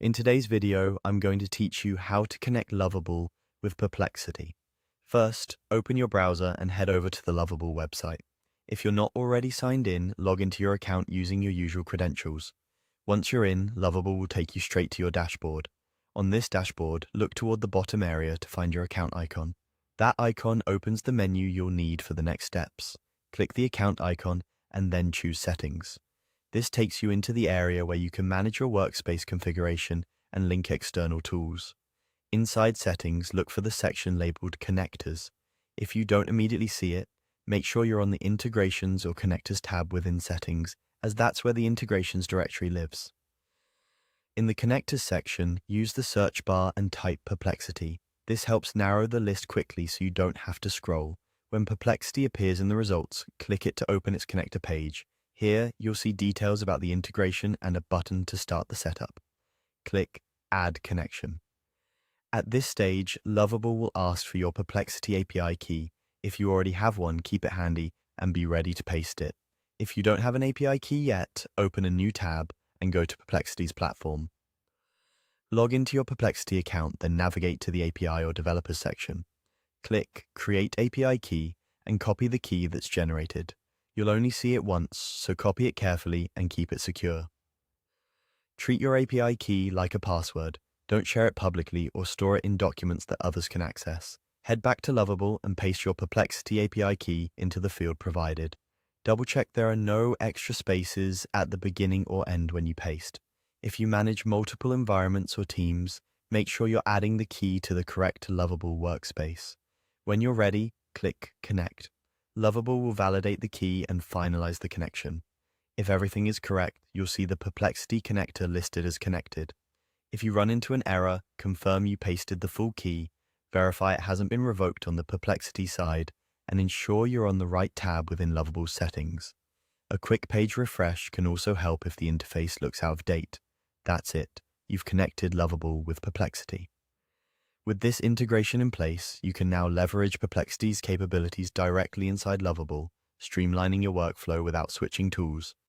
In today's video, I'm going to teach you how to connect Lovable with Perplexity. First, open your browser and head over to the Lovable website. If you're not already signed in, log into your account using your usual credentials. Once you're in, Lovable will take you straight to your dashboard. On this dashboard, look toward the bottom area to find your account icon. That icon opens the menu you'll need for the next steps. Click the account icon and then choose Settings. This takes you into the area where you can manage your workspace configuration and link external tools. Inside Settings, look for the section labeled Connectors. If you don't immediately see it, make sure you're on the Integrations or Connectors tab within Settings, as that's where the Integrations directory lives. In the Connectors section, use the search bar and type Perplexity. This helps narrow the list quickly so you don't have to scroll. When Perplexity appears in the results, click it to open its connector page. Here, you'll see details about the integration and a button to start the setup. Click Add Connection. At this stage, Lovable will ask for your Perplexity API key. If you already have one, keep it handy and be ready to paste it. If you don't have an API key yet, open a new tab and go to Perplexity's platform. Log into your Perplexity account, then navigate to the API or Developers section. Click Create API Key and copy the key that's generated. You'll only see it once, so copy it carefully and keep it secure. Treat your API key like a password. Don't share it publicly or store it in documents that others can access. Head back to Lovable and paste your Perplexity API key into the field provided. Double-check there are no extra spaces at the beginning or end when you paste. If you manage multiple environments or teams, make sure you're adding the key to the correct Lovable workspace. When you're ready, click Connect. Lovable will validate the key and finalize the connection. If everything is correct, you'll see the Perplexity connector listed as connected. If you run into an error, confirm you pasted the full key, verify it hasn't been revoked on the Perplexity side, and ensure you're on the right tab within Lovable's settings. A quick page refresh can also help if the interface looks out of date. That's it. You've connected Lovable with Perplexity. With this integration in place, you can now leverage Perplexity's capabilities directly inside Lovable, streamlining your workflow without switching tools.